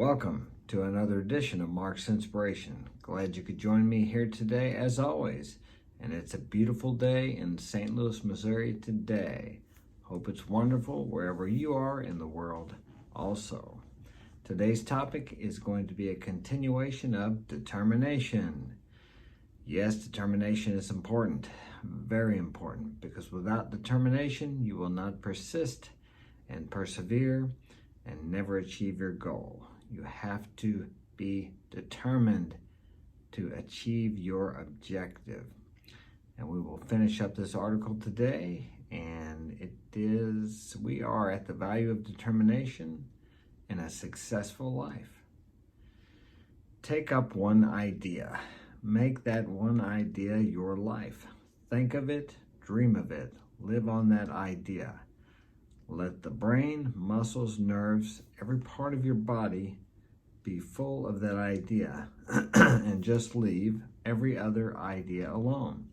Welcome to another edition of Mark's Inspiration. Glad you could join me here today as always. And it's a beautiful day in St. Louis, Missouri today. Hope it's wonderful wherever you are in the world also. Today's topic is going to be a continuation of determination. Yes, determination is important, very important, because without determination, you will not persist and persevere and never achieve your goal. You have to be determined to achieve your objective. And we will finish up this article today, and we are at the value of determination in a successful life. Take up one idea. Make that one idea your life. Think of it, dream of it, live on that idea. Let the brain, muscles, nerves, every part of your body be full of that idea and just leave every other idea alone.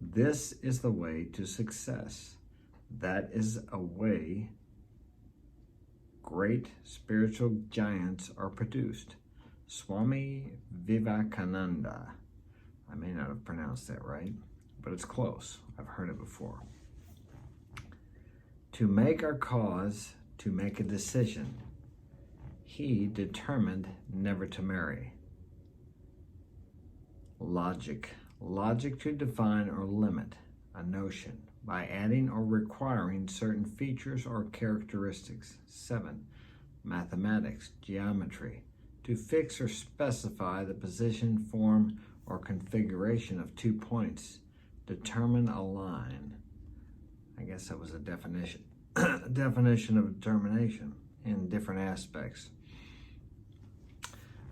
This is the way to success. That is a way great spiritual giants are produced. Swami Vivekananda. I may not have pronounced that right, but it's close. I've heard it before. To make our cause, to make a decision. He determined never to marry. Logic. Logic to define or limit a notion by adding or requiring certain features or characteristics. 7. Mathematics, geometry. To fix or specify the position, form, or configuration of 2 points. Determine a line. I guess that was a definition. Definition of determination in different aspects.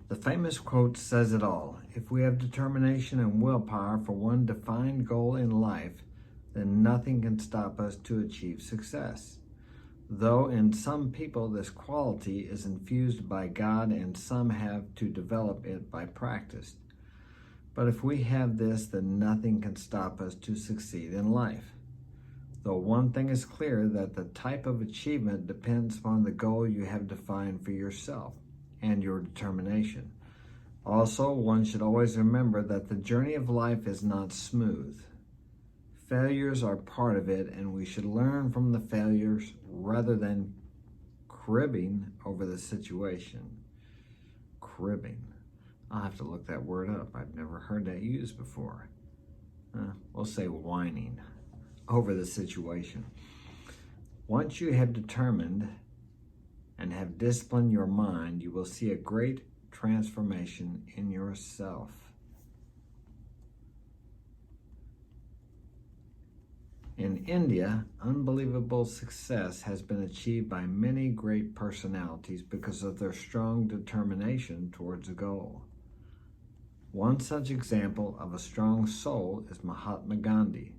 The famous quote says it all. If we have determination and willpower for one defined goal in life, then nothing can stop us to achieve success. Though in some people this quality is infused by God and some have to develop it by practice. But if we have this, then nothing can stop us to succeed in life. Though one thing is clear, that the type of achievement depends upon the goal you have defined for yourself and your determination. Also, one should always remember that the journey of life is not smooth. Failures are part of it, and we should learn from the failures rather than cribbing over the situation. Cribbing. I'll have to look that word up. I've never heard that used before. We'll say whining over the situation. Once you have determined and have disciplined your mind, you will see a great transformation in yourself. In India, unbelievable success has been achieved by many great personalities because of their strong determination towards a goal. One such example of a strong soul is Mahatma Gandhi,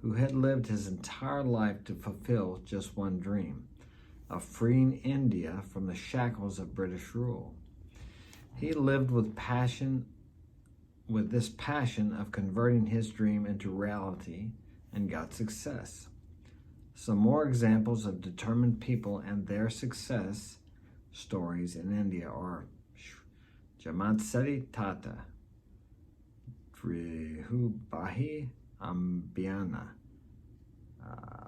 who had lived his entire life to fulfill just one dream, of freeing India from the shackles of British rule. He lived with this passion of converting his dream into reality and got success. Some more examples of determined people and their success stories in India are Jamadsetti Tata, Dhirubhai Ambani,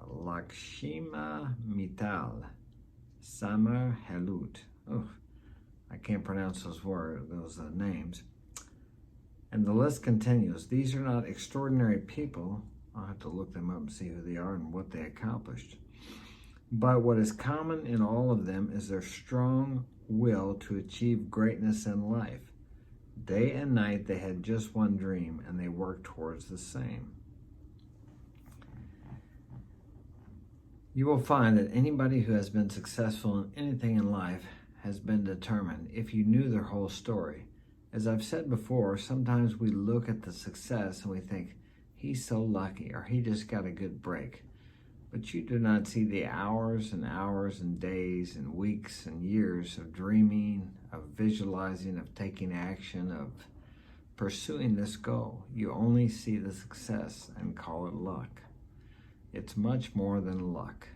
Lakshmi Mittal, Samar Helut. I can't pronounce those names. And the list continues. These are not extraordinary people. I'll have to look them up and see who they are and what they accomplished. But what is common in all of them is their strong will to achieve greatness in life. Day and night they had just one dream, and they worked towards the same. You will find that anybody who has been successful in anything in life has been determined if you knew their whole story. As I've said before, sometimes we look at the success and we think, he's so lucky, or he just got a good break. But you do not see the hours and hours and days and weeks and years of dreaming, of visualizing, of taking action, of pursuing this goal. You only see the success and call it luck. It's much more than luck.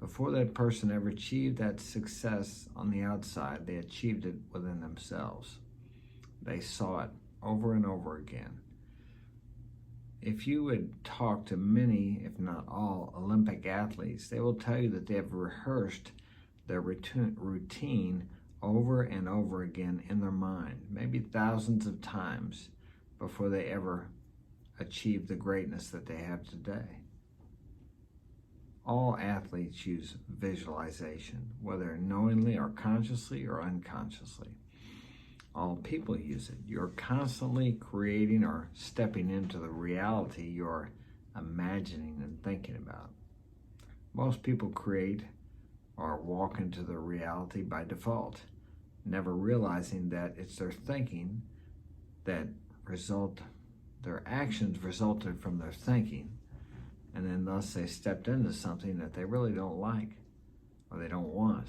Before that person ever achieved that success on the outside, they achieved it within themselves. They saw it over and over again. If you would talk to many, if not all, Olympic athletes, they will tell you that they have rehearsed their routine over and over again in their mind, maybe thousands of times before they ever achieve the greatness that they have today. All athletes use visualization, whether knowingly or consciously or unconsciously. All people use it. You're constantly creating or stepping into the reality you're imagining and thinking about. Most people create or walk into the reality by default, never realizing that it's their thinking that their actions resulted from their thinking, and then thus they stepped into something that they really don't like or they don't want.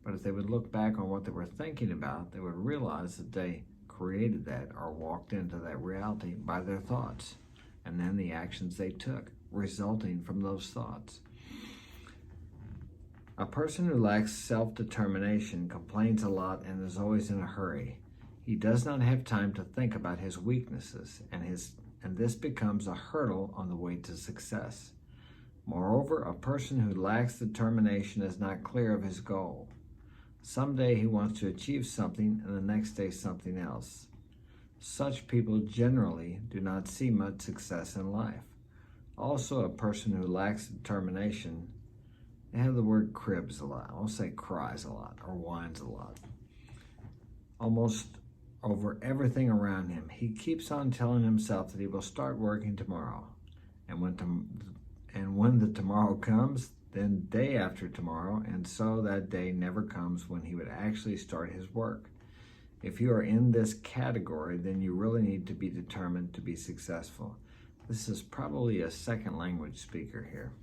But if they would look back on what they were thinking about, they would realize that they created that or walked into that reality by their thoughts, and then the actions they took resulting from those thoughts. A person who lacks self-determination complains a lot and is always in a hurry. He does not have time to think about his weaknesses, and this becomes a hurdle on the way to success. Moreover, a person who lacks determination is not clear of his goal. Someday he wants to achieve something, and the next day something else. Such people generally do not see much success in life. Also, a person who lacks determination, they have the word cribs a lot. I'll say cries a lot or whines a lot. Almost over everything around him. He keeps on telling himself that he will start working tomorrow. And when the tomorrow comes, then day after tomorrow, and so that day never comes when he would actually start his work. If you are in this category, then you really need to be determined to be successful. This is probably a second language speaker here.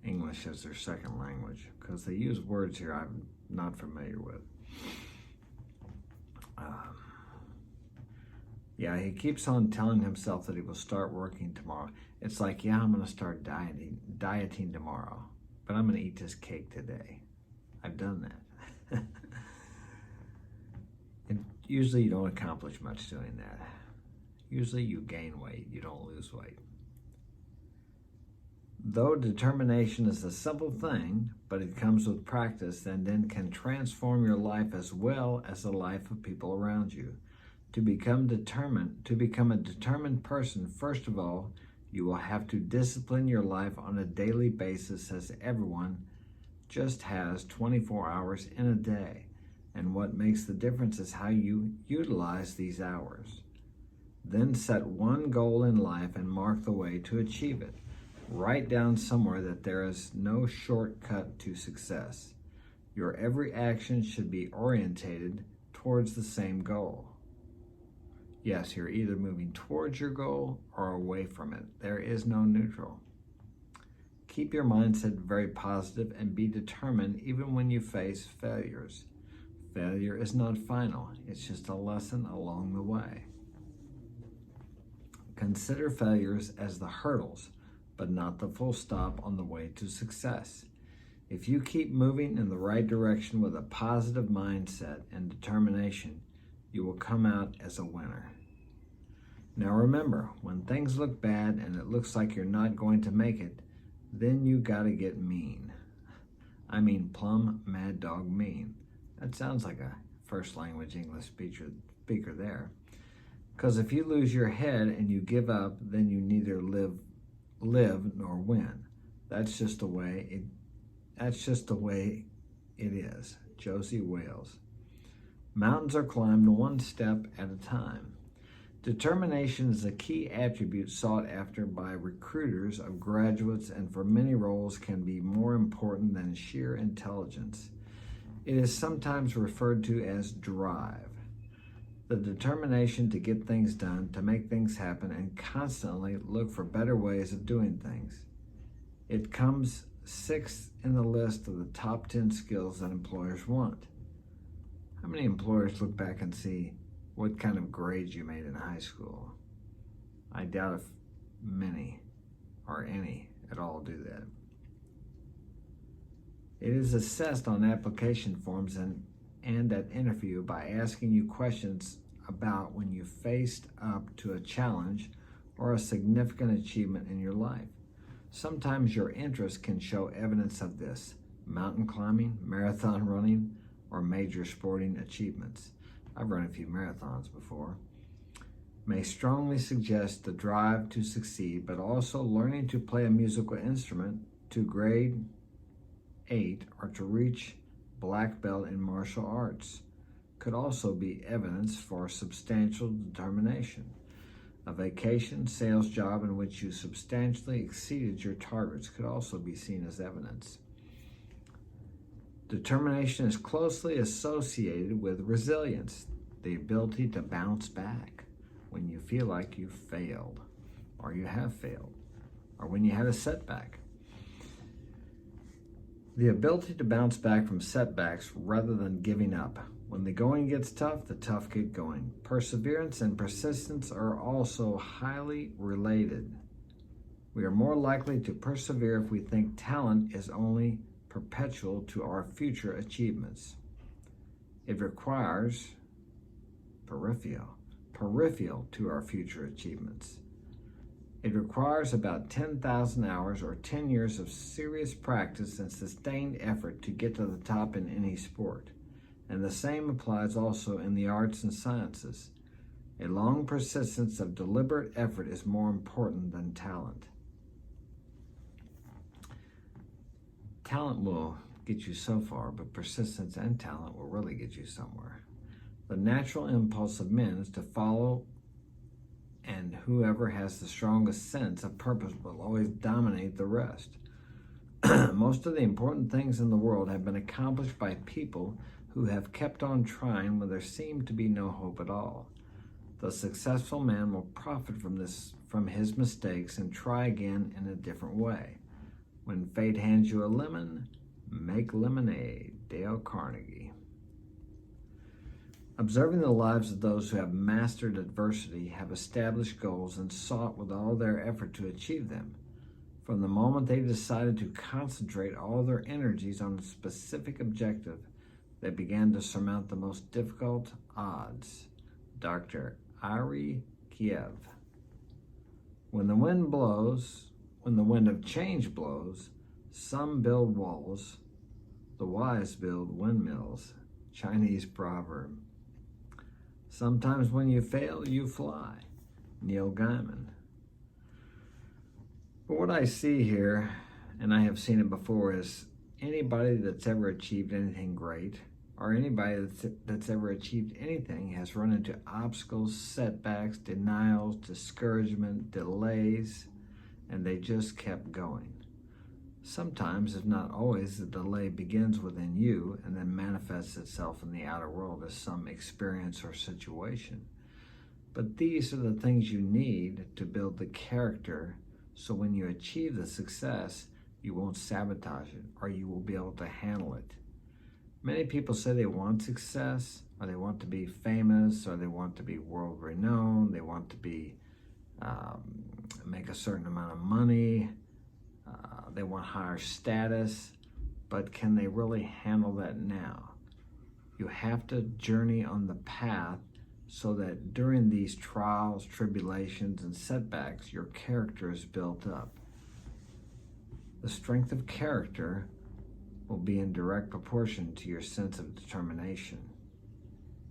English as their second language, because they use words here I'm not familiar with. He keeps on telling himself that he will start working tomorrow. It's like, I'm going to start dieting tomorrow, but I'm going to eat this cake today. I've done that. And usually you don't accomplish much doing that. Usually you gain weight, you don't lose weight. Though determination is a simple thing, but it comes with practice and then can transform your life as well as the life of people around you. To become a determined person, first of all, you will have to discipline your life on a daily basis, as everyone just has 24 hours in a day. And what makes the difference is how you utilize these hours. Then set one goal in life and mark the way to achieve it. Write down somewhere that there is no shortcut to success. Your every action should be orientated towards the same goal. Yes, you're either moving towards your goal or away from it. There is no neutral. Keep your mindset very positive and be determined even when you face failures. Failure is not final. It's just a lesson along the way. Consider failures as the hurdles, but not the full stop on the way to success. If you keep moving in the right direction with a positive mindset and determination, you will come out as a winner. Now remember, when things look bad and it looks like you're not going to make it, then you gotta get mean. I mean plumb mad dog mean. That sounds like a first language English speaker there. Because if you lose your head and you give up, then you neither live nor win. That's just the way it is. Josie Wales. Mountains are climbed one step at a time. Determination is a key attribute sought after by recruiters of graduates, and for many roles can be more important than sheer intelligence. It is sometimes referred to as drive. The determination to get things done, to make things happen, and constantly look for better ways of doing things. It comes sixth in the list of the top 10 skills that employers want. How many employers look back and see what kind of grades you made in high school? I doubt if many or any at all do that. It is assessed on application forms and at interview by asking you questions about when you faced up to a challenge or a significant achievement in your life. Sometimes your interest can show evidence of this: mountain climbing, marathon running, or major sporting achievements. I've run a few marathons before. May strongly suggest the drive to succeed, but also learning to play a musical instrument to grade 8 or to reach black belt in martial arts could also be evidence for substantial determination. A vacation, sales job in which you substantially exceeded your targets could also be seen as evidence. Determination is closely associated with resilience, the ability to bounce back when you feel like you failed, or you have failed, or when you had a setback. The ability to bounce back from setbacks rather than giving up. When the going gets tough, the tough get going. Perseverance and persistence are also highly related. We are more likely to persevere if we think talent is only perpetual to our future achievements. It requires peripheral to our future achievements. It requires about 10,000 hours or 10 years of serious practice and sustained effort to get to the top in any sport. And the same applies also in the arts and sciences. A long persistence of deliberate effort is more important than talent. Talent will get you so far, but persistence and talent will really get you somewhere. The natural impulse of men is to follow, and whoever has the strongest sense of purpose will always dominate the rest. Most of the important things in the world have been accomplished by people who have kept on trying when there seemed to be no hope at all. The successful man will profit from his mistakes and try again in a different way. When fate hands you a lemon, make lemonade. Dale Carnegie. Observing the lives of those who have mastered adversity, have established goals, and sought with all their effort to achieve them. From the moment they decided to concentrate all their energies on a specific objective, they began to surmount the most difficult odds. Dr. Ari Kiev. When the wind of change blows, some build walls, the wise build windmills. Chinese proverb. Sometimes when you fail, you fly. Neil Gaiman. But what I see here, and I have seen it before, is anybody that's ever achieved anything great, or anybody that's ever achieved anything, has run into obstacles, setbacks, denials, discouragement, delays, and they just kept going. Sometimes, if not always, the delay begins within you and then manifests itself in the outer world as some experience or situation. But these are the things you need to build the character, so when you achieve the success, you won't sabotage it, or you will be able to handle it. Many people say they want success, or they want to be famous, or they want to be world renowned, they want to be make a certain amount of money, they want higher status, but can they really handle that now? You have to journey on the path so that during these trials, tribulations, and setbacks, your character is built up. The strength of character will be in direct proportion to your sense of determination.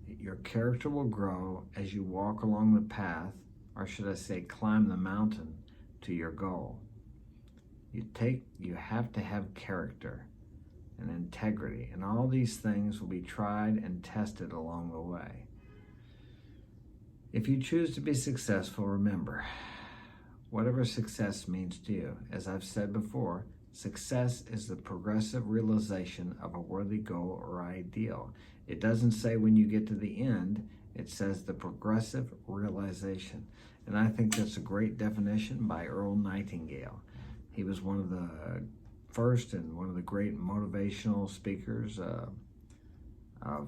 Your character will grow as you walk along the path, or should I say climb the mountain to your goal. You have to have character and integrity, and all these things will be tried and tested along the way. If you choose to be successful, remember, whatever success means to you, as I've said before, success is the progressive realization of a worthy goal or ideal. It doesn't say when you get to the end, it says the progressive realization. And I think that's a great definition by Earl Nightingale. He was one of the first and one of the great motivational speakers of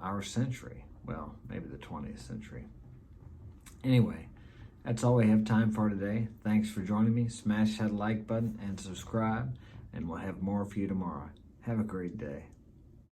our century. Well, maybe the 20th century. Anyway, that's all we have time for today. Thanks for joining me. Smash that like button and subscribe, and we'll have more for you tomorrow. Have a great day.